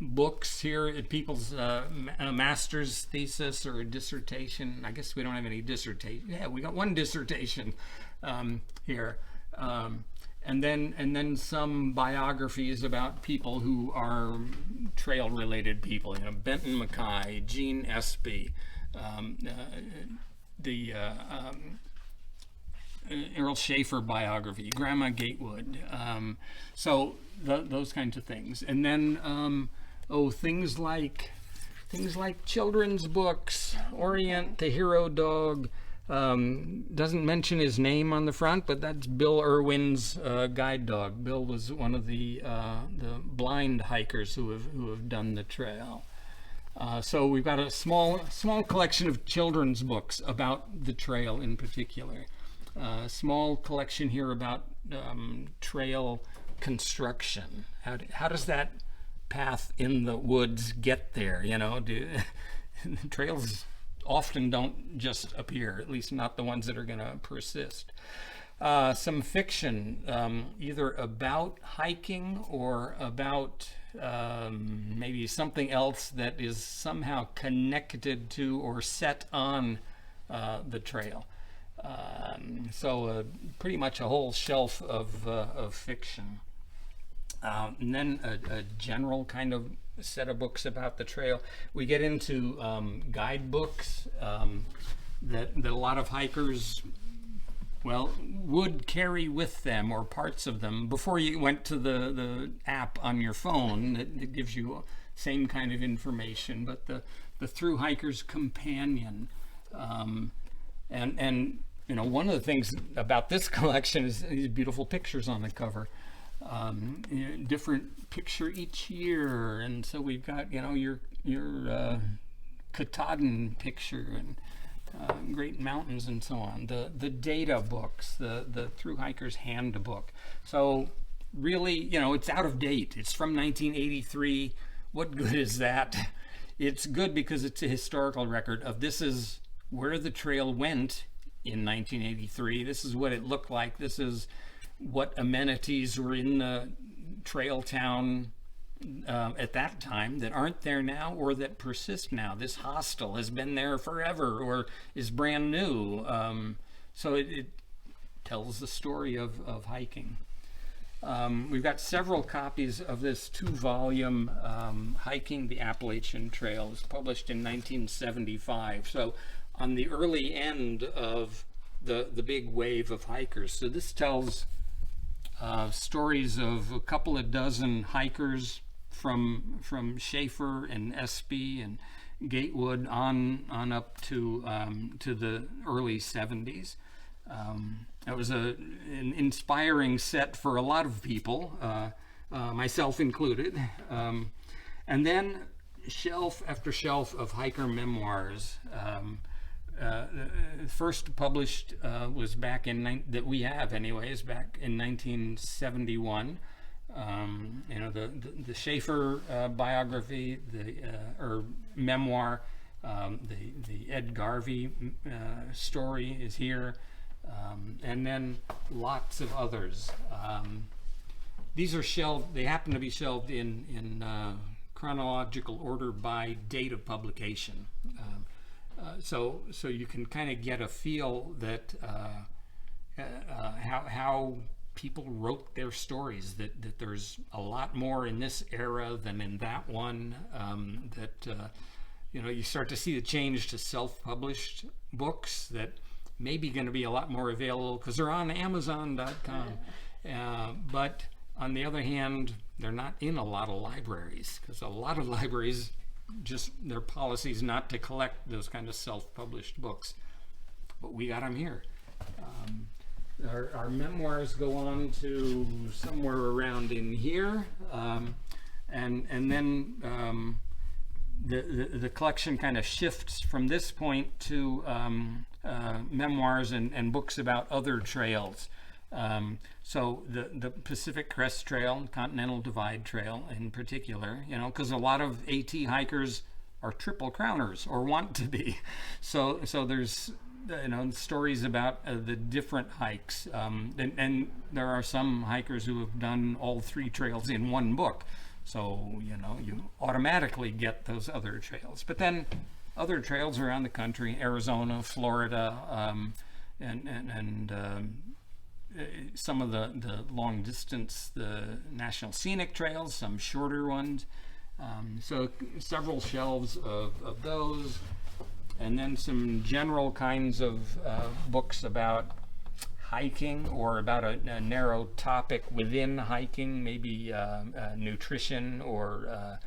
books here at people's master's thesis or dissertation. I guess we don't have any dissertation. Yeah, we got one dissertation here. And then some biographies about people who are trail-related people. Benton Mackay, Gene Espy, the Earl Shaffer biography, Grandma Gatewood. So those kinds of things. And then things like children's books. Orient the Hero Dog. Doesn't mention his name on the front, but that's Bill Irwin's guide dog. Bill was one of the blind hikers who have done the trail. So we've got a small collection of children's books about the trail in particular. Small collection here about trail construction. How does that path in the woods get there? Trails often don't just appear, at least not the ones that are going to persist. Some fiction, either about hiking or about maybe something else that is somehow connected to or set on the trail. So pretty much a whole shelf of fiction. And then a general kind of set of books about the trail. We get into guidebooks that a lot of hikers, would carry with them, or parts of them, before you went to the app on your phone that gives you same kind of information. But the Thru Hiker's Companion, and one of the things about this collection is these beautiful pictures on the cover. Different picture each year, and so we've got your Katahdin picture and Great Mountains and so on. The data books, the Thru Hiker's Handbook. So really, it's out of date. It's from 1983. what good is that? It's good because it's a historical record of this is where the trail went in 1983. This is what it looked like. This is what amenities were in the trail town at that time that aren't there now or that persist now. This hostel has been there forever or is brand new. So it tells the story of hiking. We've got several copies of this 2-volume Hiking the Appalachian Trail. It was published in 1975. So on the early end of the big wave of hikers. So this tells stories of a couple of dozen hikers from Shaffer and Espy and Gatewood on up to the early 70s. It was an inspiring set for a lot of people, myself included. And then shelf after shelf of hiker memoirs. First published was back in that we have anyways back in 1971. The Shaffer biography, or memoir, the Ed Garvey story is here, and then lots of others. These are shelved. They happen to be shelved in chronological order by date of publication. So you can kind of get a feel that how people wrote their stories, that there's a lot more in this era than in that one, you start to see the change to self-published books that may be going to be a lot more available because they're on Amazon.com. But on the other hand, they're not in a lot of libraries because a lot of libraries just their policy is not to collect those kind of self-published books, but we got them here. Our memoirs go on to somewhere around in here, and then the collection kind of shifts from this point to memoirs and books about other trails. So the Pacific Crest Trail, Continental Divide Trail in particular, because a lot of AT hikers are triple crowners or want to be. So there's stories about the different hikes, and there are some hikers who have done all 3 trails in one book. So you automatically get those other trails. But then other trails around the country, Arizona, Florida, and some of the long distance, the National Scenic Trails, some shorter ones. So several shelves of those, and then some general kinds of books about hiking or about a narrow topic within hiking, maybe nutrition or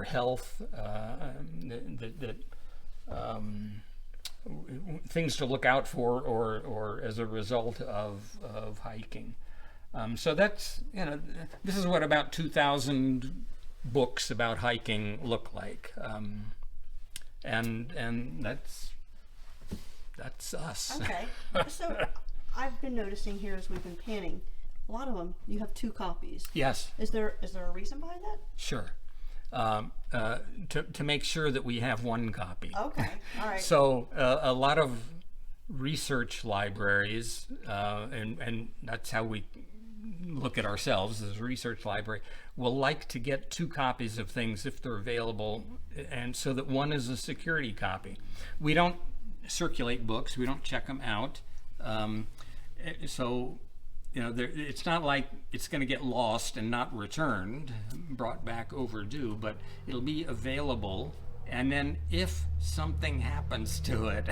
health, things to look out for or as a result of hiking. So that's, this is what about 2,000 books about hiking look like. And that's us. Okay. So I've been noticing here as we've been panning, a lot of them, you have 2 copies. Yes. Is there a reason behind that? Sure. To make sure that we have 1 copy. Okay, all right. So a lot of research libraries, and that's how we look at ourselves as a research library, will like to get 2 copies of things if they're available, and so that one is a security copy. We don't circulate books, we don't check them out. So it's not like it's going to get lost and not returned, brought back overdue, but it'll be available. And then if something happens to it,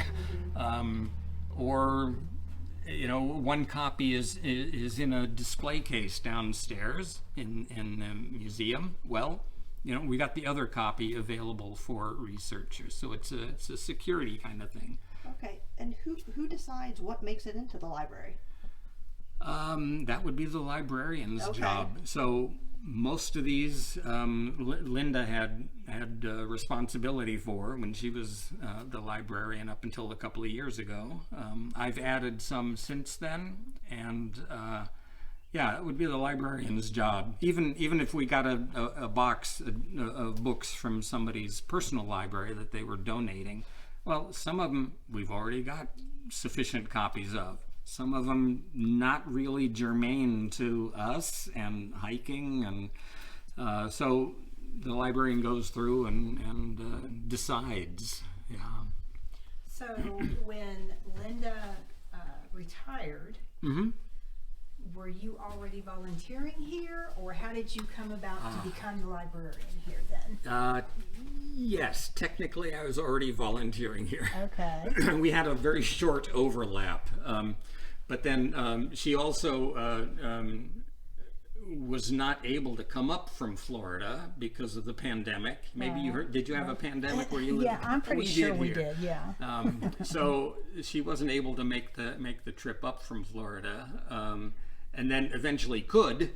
or one copy is in a display case downstairs in the museum, well, we got the other copy available for researchers. So it's a security kind of thing. Okay, and who decides what makes it into the library? That would be the librarian's job. So most of these Linda had responsibility for when she was the librarian up until a couple of years ago. I've added some since then, and Yeah, it would be the librarian's job. Even if we got a box of books from somebody's personal library that they were donating, well, some of them we've already got sufficient copies of. Some of them not really germane to us and hiking, and so the librarian goes through and decides. Yeah. So when Linda retired, were you already volunteering here, or how did you come about to become the librarian here then? Yes, technically I was already volunteering here. Okay. We had a very short overlap, but then she also was not able to come up from Florida because of the pandemic. Maybe you heard, did you have a pandemic where you lived? Yeah, I'm pretty sure we here. did, yeah. So she wasn't able to make the trip up from Florida, and then eventually could.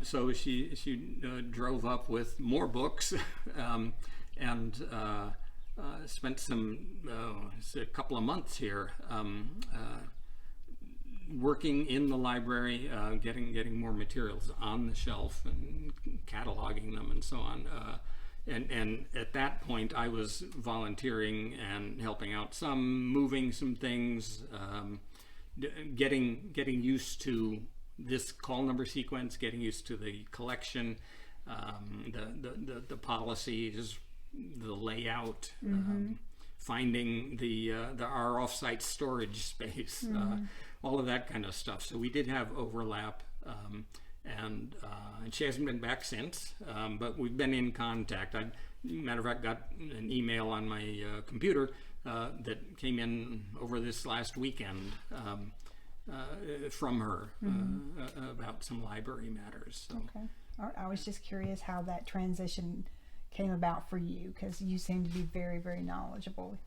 So she drove up with more books, and spent a couple of months here, working in the library, getting more materials on the shelf and cataloging them and so on. And at that point, I was volunteering and helping out some, moving some things, getting used to this call number sequence, getting used to the collection, the policies, the layout, finding our offsite storage space, all of that kind of stuff. So we did have overlap, and she hasn't been back since, but we've been in contact. Matter of fact, got an email on my computer that came in over this last weekend from her about some library matters. So. Okay. I was just curious how that transition came about for you, because you seem to be very, very knowledgeable.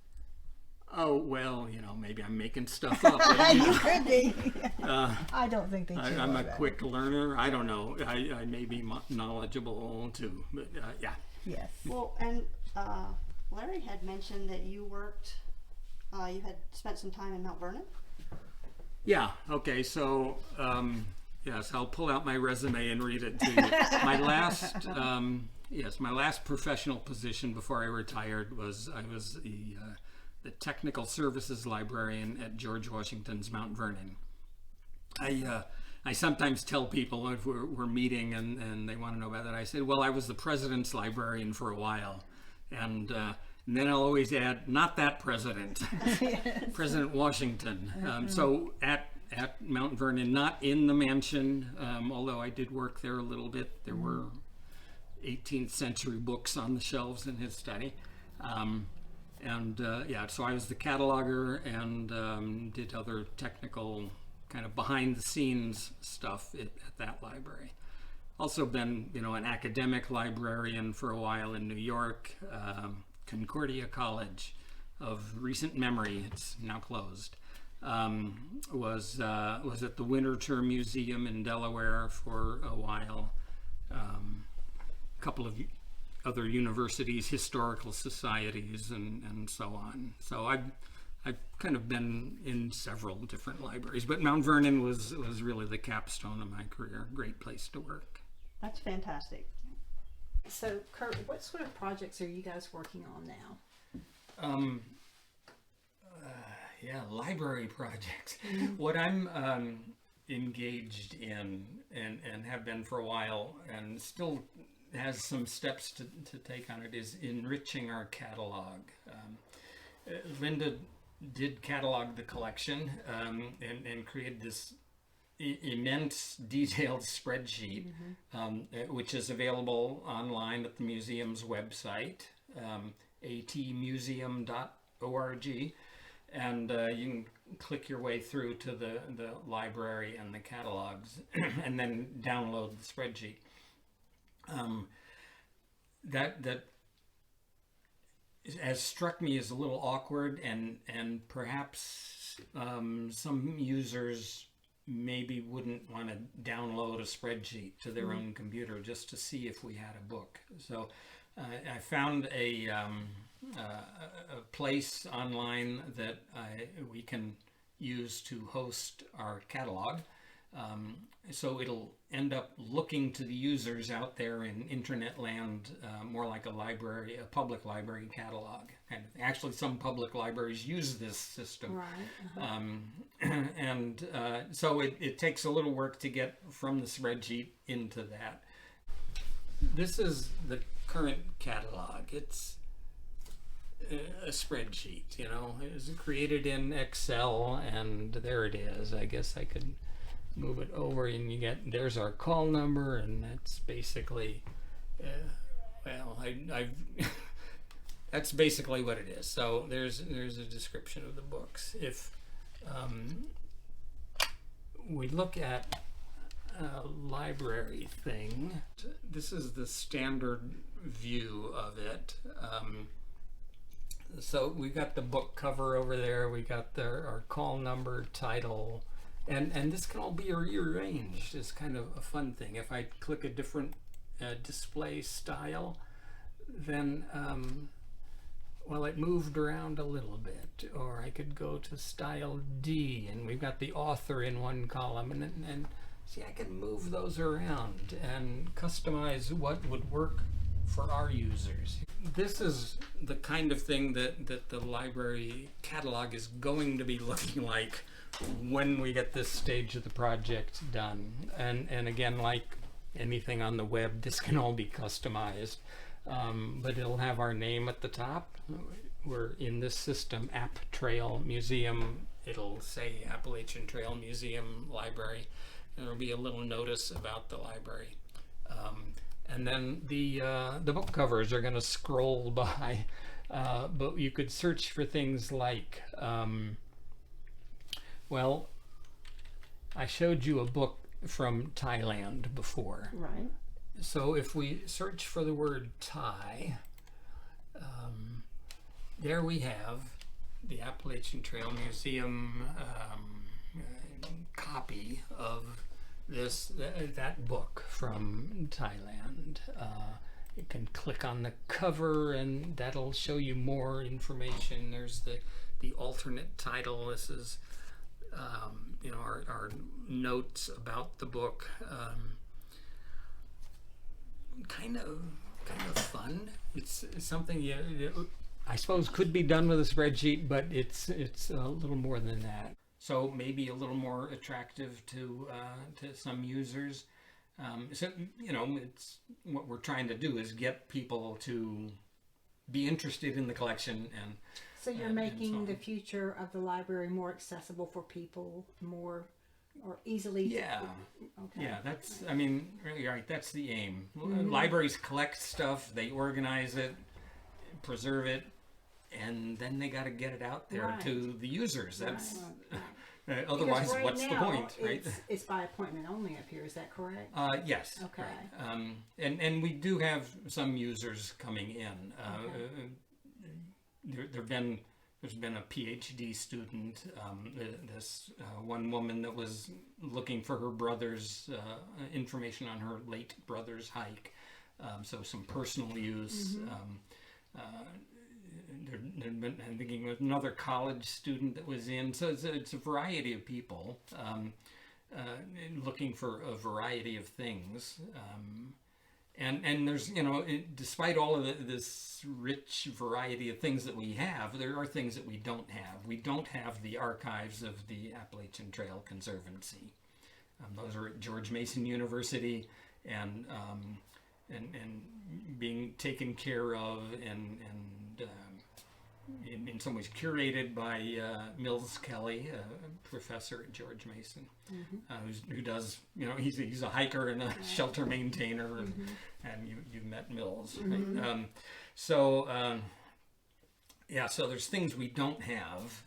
Oh, well, maybe I'm making stuff up. You could be. I don't think that you I'm are a that. quick learner. I don't know. I may be knowledgeable too, but yeah. Yes. Well, and Larry had mentioned that you worked, you had spent some time in Mount Vernon. Yeah, okay, so yes, I'll pull out my resume and read it to you. My last professional position before I retired was I was the technical services librarian at George Washington's Mount Vernon. I sometimes tell people if we're meeting and they want to know about that, I said, well, I was the president's librarian for a while, and then I'll always add, not that president, President Washington. So at Mount Vernon, not in the mansion, although I did work there a little bit. There were 18th century books on the shelves in his study. So I was the cataloger and did other technical kind of behind the scenes stuff at that library. Also been, an academic librarian for a while in New York. Concordia College of recent memory, it's now closed, was at the Winter Trail Museum in Delaware for a while, a couple of other universities, historical societies, and so on. So I've kind of been in several different libraries, but Mount Vernon was really the capstone of my career. Great place to work. That's fantastic. So, Kurt, what sort of projects are you guys working on now? Library projects. What I'm engaged in and have been for a while and still has some steps to take on it is enriching our catalog. Linda did catalog the collection and created this immense detailed spreadsheet, which is available online at the museum's website, atmuseum.org, and you can click your way through to the library and the catalogs and then download the spreadsheet. That has struck me as a little awkward, and perhaps some users maybe wouldn't want to download a spreadsheet to their own computer just to see if we had a book. So I found a place online that we can use to host our catalog. So it'll end up looking to the users out there in internet land more like a library, a public library catalog. And actually, some public libraries use this system. Right. So it takes a little work to get from the spreadsheet into that. This is the current catalog. It's a spreadsheet, you know. It was created in Excel, and there it is. I guess I could move it over, and you get, there's our call number, and that's basically, I've that's basically what it is. So there's a description of the books. If we look at a library thing, this is the standard view of it. So we got the book cover over there. We got our call number, title, and this can all be rearranged. It's kind of a fun thing. If I click a different display style, then it moved around a little bit. Or I could go to style D, and we've got the author in one column, and see, I can move those around and customize what would work for our users. This is the kind of thing that the library catalog is going to be looking like when we get this stage of the project done. And again, like anything on the web, this can all be customized. But it'll have our name at the top. We're in this system, App Trail Museum. It'll say Appalachian Trail Museum Library. There'll be a little notice about the library. And then the book covers are going to scroll by, but you could search for things like, I showed you a book from Thailand before. Right. So if we search for the word Thai, there we have the Appalachian Trail Museum copy of that book from Thailand. You can click on the cover, and that'll show you more information. There's the alternate title. This is our notes about the book. Kind of fun. It's something I suppose could be done with a spreadsheet, but it's a little more than that. So maybe a little more attractive to some users. So it's what we're trying to do is get people to be interested in the collection, and So you're making the future of the library more accessible for people, more or easily. Yeah. Okay. Yeah, that's, I mean, really, right, that's the aim. Libraries collect stuff, they organize it, preserve it, and then they got to get it out there Right. to the users. That's Right. otherwise, Because right what's the now, point, right? It's by appointment only up here. Is that correct? Yes. Okay. Right. And we do have some users coming in. There's been a PhD student. This one woman that was looking for her brother's information on her late brother's hike. So some personal use. There'd been, I'm thinking of another college student that was in. So it's a variety of people looking for a variety of things. And there's, despite all of this rich variety of things that we have, there are things that we don't have. We don't have the archives of the Appalachian Trail Conservancy. Those are at George Mason University and being taken care of and in some ways curated by Mills Kelly, a professor at George Mason, who does, he's a hiker and a shelter maintainer, and you've met Mills, right? So there's things we don't have,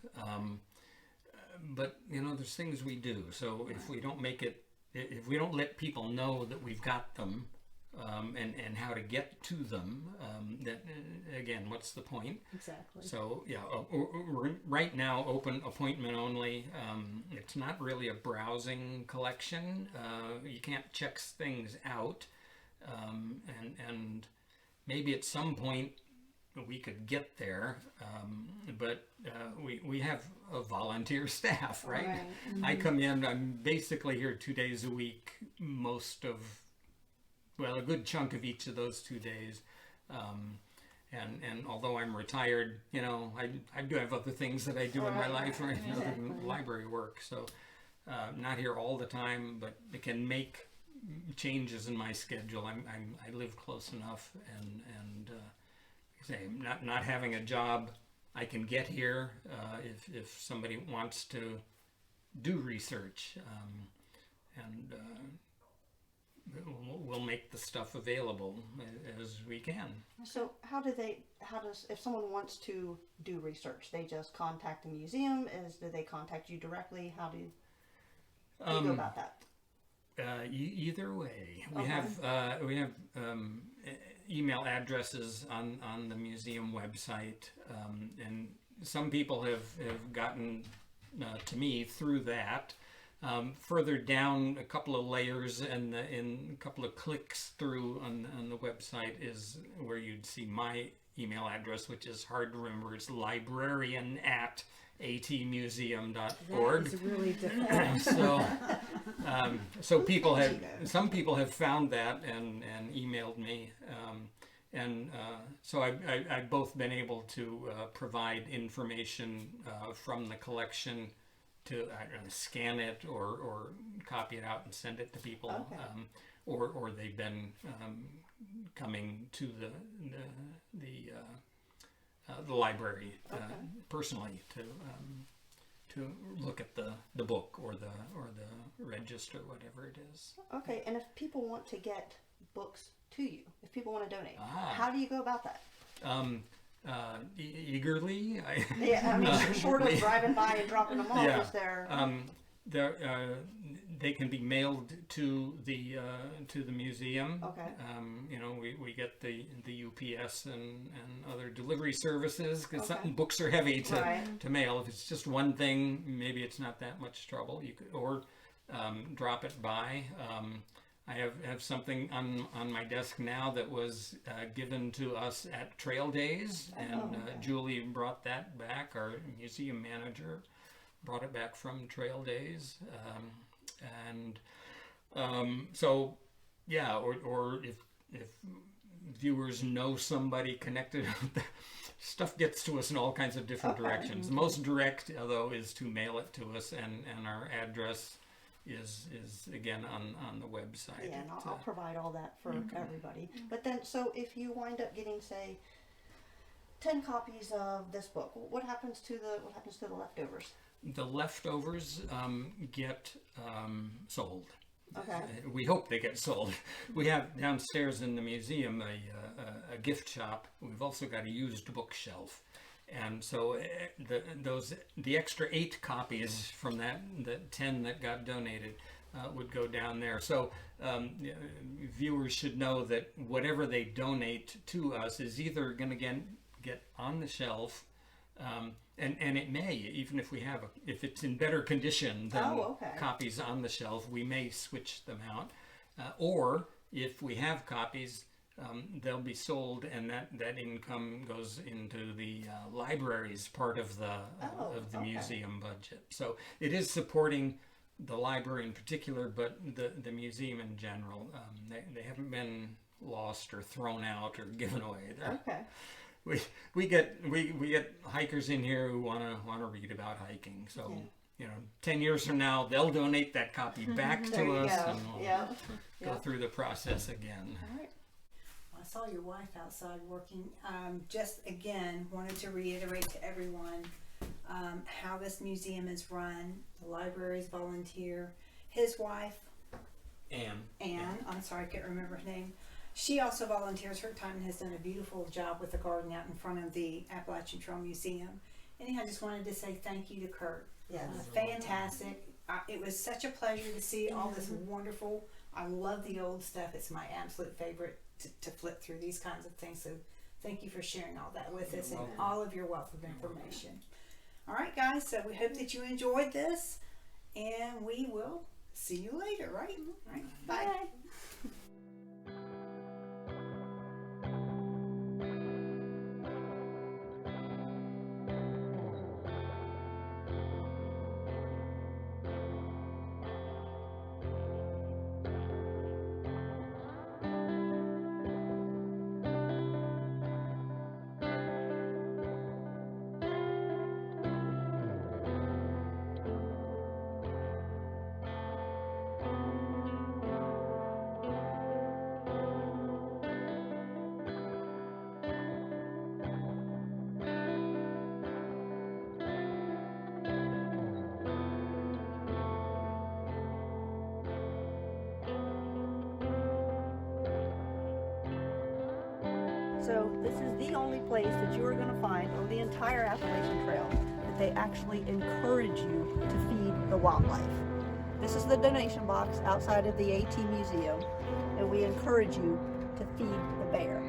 but there's things we do. So if we don't if we don't let people know that we've got them, and how to get to them, that again, what's the point? Exactly. So we're right now open appointment only. It's not really a browsing collection. You can't check things out, and maybe at some point we could get there, but we have a volunteer staff, right? Right. I come in, I'm basically here 2 days a week, a good chunk of each of those 2 days. And although I'm retired, I do have other things that I do in my life, right? Other than library work. So not here all the time, but it can make changes in my schedule. I live close enough, and say not having a job, I can get here if somebody wants to do research, and we'll make the stuff available as we can. So if someone wants to do research, they just contact the museum? Do they contact you directly? How do you go about that? Either way, we have email addresses on the museum website, and some people have gotten to me through that. Further down a couple of layers and in a couple of clicks through on the website is where you'd see my email address, which is hard to remember. It's librarian@atmuseum.org. That is really difficult. So some people have found that and emailed me, so I've both been able to provide information from the collection to scan it or copy it out and send it to people, Okay. or they've been coming to the library personally to look at the book or the register, whatever it is. Okay, and if people want to get books to you, if people want to donate, how do you go about that? Eagerly. Short of driving by and dropping them off, Yeah. is there? They can be mailed to the museum. Okay. We get the UPS and other delivery services because Okay. books are heavy Right. to mail. If it's just one thing, maybe it's not that much trouble. You could drop it by. I have something on my desk now that was given to us at Trail Days, and Julie brought that back. Our museum manager brought it back from Trail Days, or if viewers know somebody connected, stuff gets to us in all kinds of different directions. The most direct, though, is to mail it to us, and our address is again on the website. Yeah, and I'll provide all that for everybody. But then, so if you wind up getting, say, 10 copies of this book, what happens to the leftovers? The leftovers get sold. Okay. We hope they get sold. We have downstairs in the museum a gift shop. We've also got a used bookshelf. And so the extra 8 copies from the 10 that got donated would go down there. So viewers should know that whatever they donate to us is either going to get on the shelf, and it may, even if it's in better condition than copies on the shelf, we may switch them out. Or if we have copies, they'll be sold, and that income goes into the library's part of the museum budget. So it is supporting the library in particular, but the museum in general. They haven't been lost or thrown out or given away. We get hikers in here who want to read about hiking. So 10 years from now, they'll donate that copy back to us, and we'll go through the process again. All right. I saw your wife outside working. Just again, wanted to reiterate to everyone how this museum is run. The library's volunteer. His wife, Anne. I'm sorry, I can't remember her name. She also volunteers her time and has done a beautiful job with the garden out in front of the Appalachian Trail Museum. Anyhow, I just wanted to say thank you to Kurt. Yes. Fantastic. It was such a pleasure to see all this wonderful. I love the old stuff. It's my absolute favorite to flip through these kinds of things. So thank you for sharing all that with us and all of your wealth of information. All right, guys. So we hope that you enjoyed this, and we will see you later, right? All right. Bye. Bye. So this is the only place that you are going to find on the entire Appalachian Trail that they actually encourage you to feed the wildlife. This is the donation box outside of the AT Museum, and we encourage you to feed the bear.